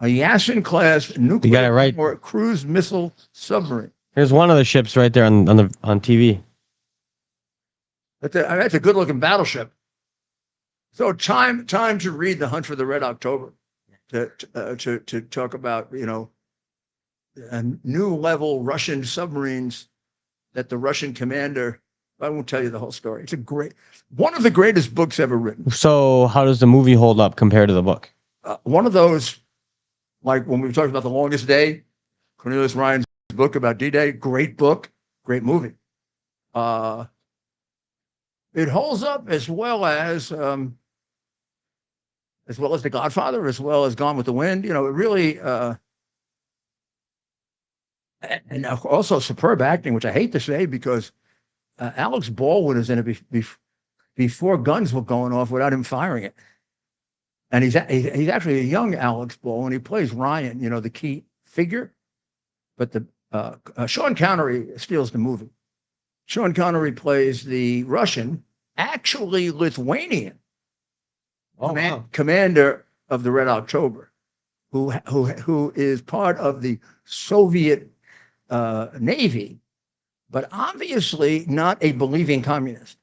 a Yasin-class nuclear cruise missile submarine. Here's one of the ships right there on TV. That's a good-looking battleship. So time to read The Hunt for the Red October, to talk about, new level Russian submarines that the Russian commander. I won't tell you the whole story. It's one of the greatest books ever written. So how does the movie hold up compared to the book? One of those, like when we talked about The Longest Day, Cornelius Ryan's book about D-Day, great book, great movie. It holds up as well as The Godfather, as well as Gone with the Wind. It really, and also superb acting, which I hate to say because Alex Baldwin is in it before guns were going off without him firing it. And he's actually a young Alex Baldwin. He plays Ryan, the key figure. But Sean Connery steals the movie. Sean Connery plays the Russian, actually Lithuanian commander of the Red October, who is part of the Soviet Navy, but obviously not a believing communist,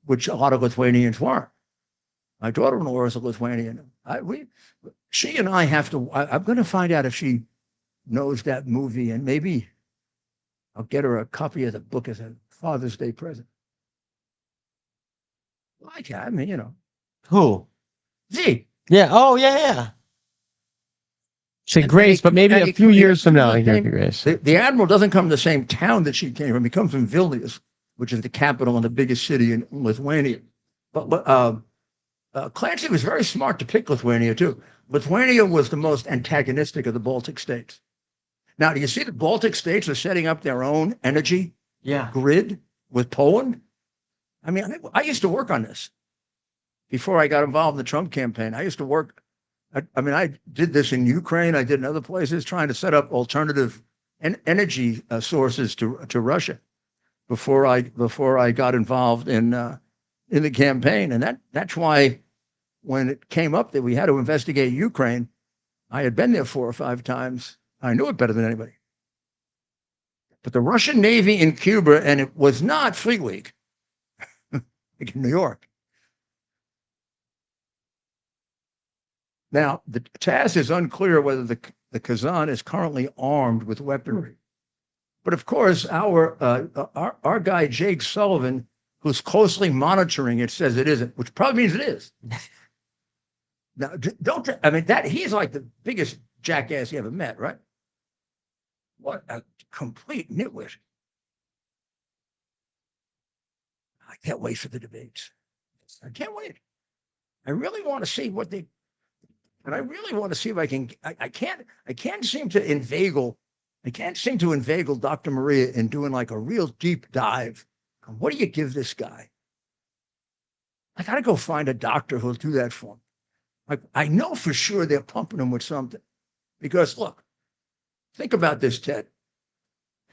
which a lot of Lithuanians weren't. My daughter-in-law is a Lithuanian. She and I have to. I'm going to find out if she knows that movie, and maybe I'll get her a copy of the book as a Father's Day present. I mean, Who? Z. Yeah. Oh, yeah. Say Grace, but maybe a few years from now, Grace. The admiral doesn't come from the same town that she came from. He comes from Vilnius, which is the capital and the biggest city in Lithuania. But Clancy was very smart to pick Lithuania, too. Lithuania was the most antagonistic of the Baltic states. Now, do you see the Baltic states are setting up their own energy grid with Poland? I mean, I used to work on this before I got involved in the Trump campaign. I used to work. I did this in Ukraine. I did in other places, trying to set up alternative energy sources to Russia before I got involved in the campaign. And that's why when it came up that we had to investigate Ukraine, I had been there 4 or 5 times. I knew it better than anybody. But the Russian Navy in Cuba, and it was not Fleet Week, like in New York. Now, the task is unclear whether the Kazan is currently armed with weaponry. But of course, our guy, Jake Sullivan, who's closely monitoring it, says it isn't, which probably means it is. Now, he's like the biggest jackass you ever met, right? What a complete nitwit. I can't wait for the debates. I can't wait. I really want to see what they, and I really want to see if I can, I can't seem to inveigle Dr. Maria in doing like a real deep dive. What do you give this guy? I got to go find a doctor who'll do that for me. I know for sure they're pumping him with something. Because look, think about this, Ted.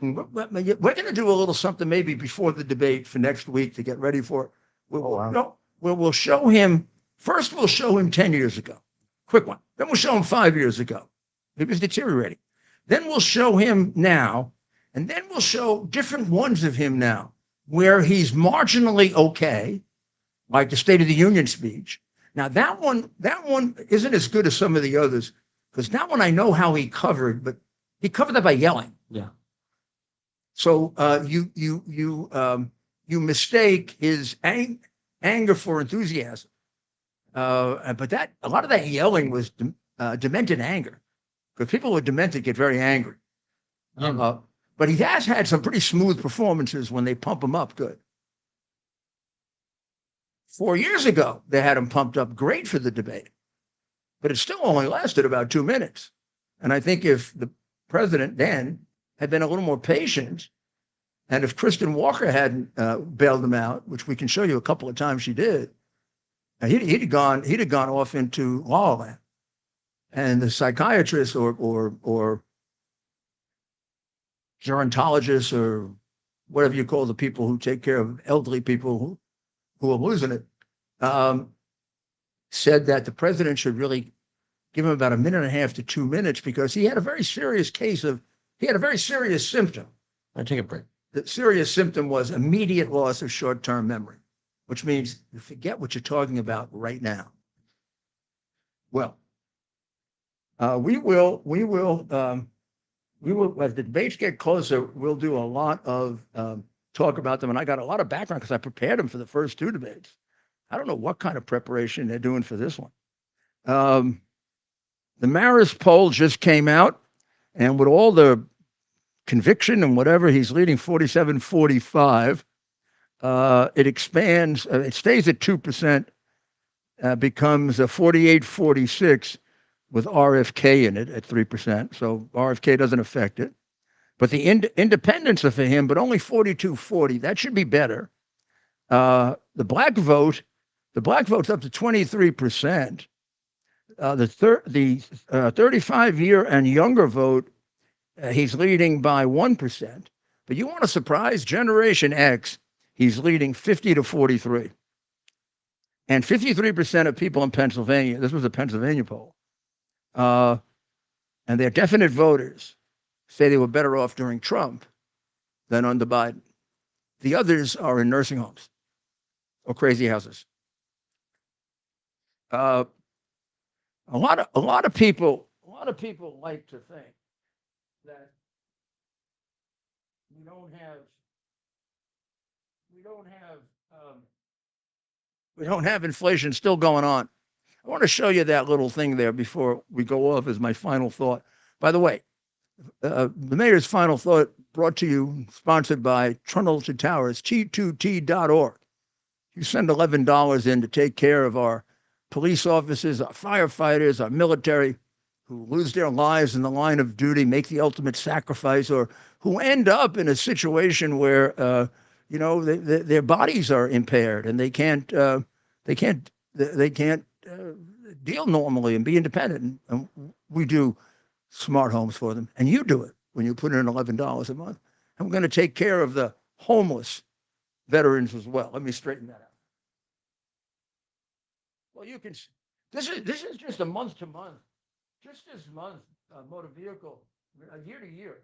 We're going to do a little something maybe before the debate for next week to get ready for it. We'll show him, first we'll show him 10 years ago. Quick one. Then we'll show him 5 years ago. He was deteriorating. Then we'll show him now, and then we'll show different ones of him now, where he's marginally okay, like the State of the Union speech. Now that one isn't as good as some of the others, because that one I know how he covered, but he covered that by yelling. Yeah. So you mistake his anger for enthusiasm, but that a lot of that yelling was demented anger, because people who are demented get very angry. But he has had some pretty smooth performances when they pump him up good. 4 years ago, they had him pumped up great for the debate, but it still only lasted about 2 minutes. And I think if the president then had been a little more patient, and if Kristen Walker hadn't bailed him out, which we can show you a couple of times she did, he'd have gone off into La La Land. And the psychiatrists or gerontologists or whatever you call the people who take care of elderly people who are losing it, said that the president should really give him about 1.5 to 2 minutes, because he had a very serious symptom. I take a break. The serious symptom was immediate loss of short-term memory, which means you forget what you're talking about right now. Well, we will, as the debates get closer, we'll do a lot of talk about them. And I got a lot of background because I prepared them for the first 2 debates. I don't know what kind of preparation they're doing for this one. The Marist poll just came out, and with all the conviction and whatever, he's leading 47-45. It expands, it stays at 2%, becomes a 48-46 with RFK in it at 3%. So RFK doesn't affect it. But the independents are for him, but only 42-40. That should be better. The black vote's up to 23%. The 35-year and younger vote, he's leading by 1%. But you want a surprise? Generation X, he's leading 50-43. And 53% of people in Pennsylvania, this was a Pennsylvania poll, and they're definite voters, say they were better off during Trump than under Biden. The others are in nursing homes or crazy houses. A lot of people like to think that we don't have inflation still going on. I want to show you that little thing there before we go off as my final thought. By the way, the mayor's final thought brought to you, sponsored by Trundle Towers, T2T.org. You send $11 in to take care of our police officers, our firefighters, our military, who lose their lives in the line of duty, make the ultimate sacrifice, or who end up in a situation where their bodies are impaired and they can't deal normally and be independent. And we do smart homes for them, and you do it when you put in $11 a month. And we're going to take care of the homeless veterans as well. Let me straighten that out. Well, you can. This is just a month to month. Just this month, motor vehicle, year to year.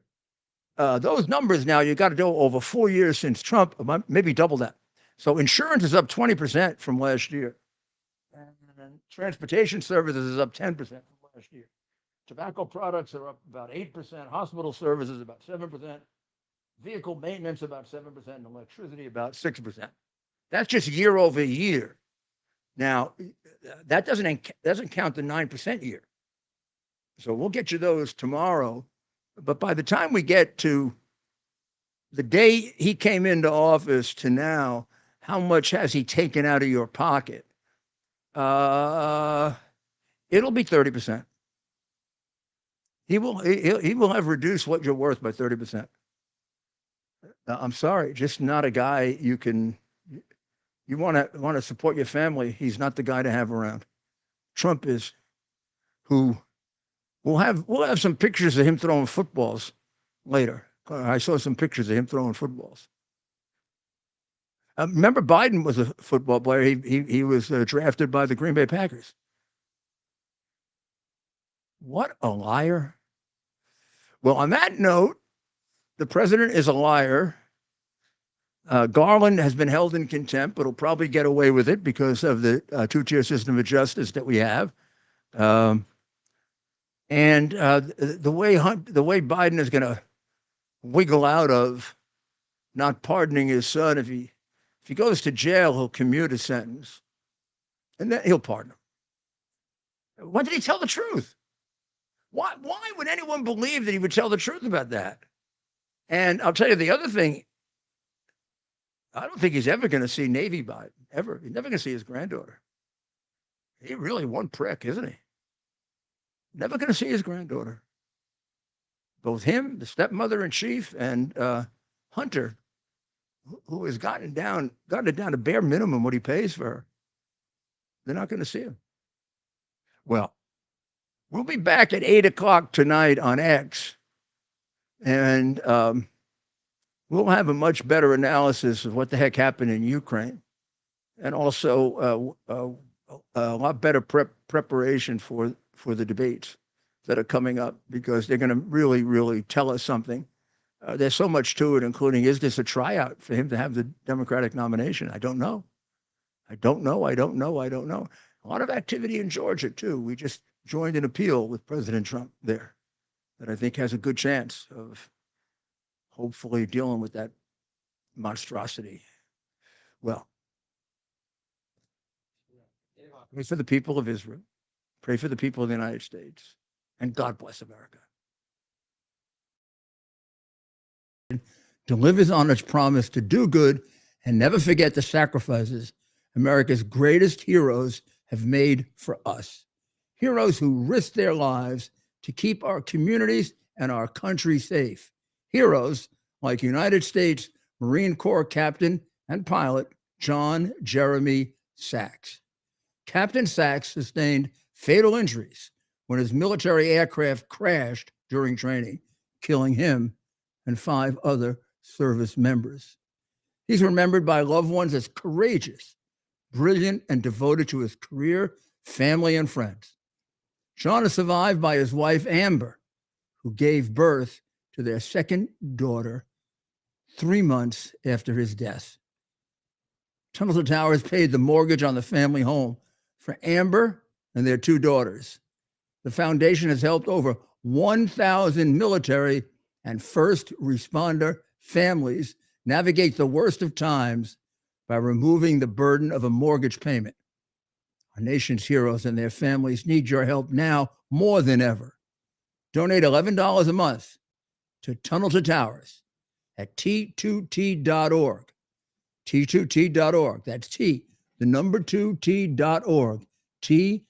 Those numbers now, you got to go over 4 years since Trump, maybe double that. So insurance is up 20% from last year. And transportation services is up 10% from last year. Tobacco products are up about 8%. Hospital services about 7%. Vehicle maintenance about 7%. And electricity about 6%. That's just year over year. Now, that doesn't count the 9% year. So we'll get you those tomorrow. But by the time we get to the day he came into office to now, how much has he taken out of your pocket? It'll be 30%. He will have reduced what you're worth by 30%. I'm sorry, just not a guy you want to support your family. He's not the guy to have around. Trump is, who we'll have some pictures of him throwing footballs later. I saw some pictures of him throwing footballs. Remember, Biden was a football player. He was drafted by the Green Bay Packers. What a liar. Well, on that note, the president is a liar. Garland has been held in contempt, but he'll probably get away with it because of the two-tier system of justice that we have. And the way Biden is going to wiggle out of not pardoning his son, if he goes to jail, he'll commute a sentence, and then he'll pardon him. When did he tell the truth? Why would anyone believe that he would tell the truth about that? And I'll tell you the other thing. I don't think he's ever going to see Navy Biden, ever. He's never going to see his granddaughter. He really one prick, isn't he? Never going to see his granddaughter. Both him, the stepmother in chief, and Hunter, who has gotten it down to bare minimum what he pays for her. They're not going to see him. Well, we'll be back at 8:00 tonight on X, and we'll have a much better analysis of what the heck happened in Ukraine, and also a lot better preparation for the debates that are coming up, because they're going to really, really tell us something. There's so much to it, including, is this a tryout for him to have the Democratic nomination? I don't know. I don't know. A lot of activity in Georgia, too. We just joined an appeal with President Trump there that I think has a good chance of hopefully dealing with that monstrosity. Well, pray for the people of Israel. Pray for the people of the United States. And God bless America. Delivers on its promise to do good and never forget the sacrifices America's greatest heroes have made for us. Heroes who risked their lives to keep our communities and our country safe. Heroes like United States Marine Corps Captain and pilot John Jeremy Sachs. Captain Sachs sustained fatal injuries when his military aircraft crashed during training, killing him and 5 other service members. He's remembered by loved ones as courageous, brilliant, and devoted to his career, family, and friends. John is survived by his wife, Amber, who gave birth to their second daughter 3 months after his death. Tunnel to Towers paid the mortgage on the family home for Amber and their 2 daughters. The foundation has helped over 1,000 military and first responder families navigate the worst of times by removing the burden of a mortgage payment. Our nation's heroes and their families need your help now more than ever. Donate $11 a month to Tunnel to Towers at T2T.org. T2T.org. That's T, the number 2T.org. T2T.org.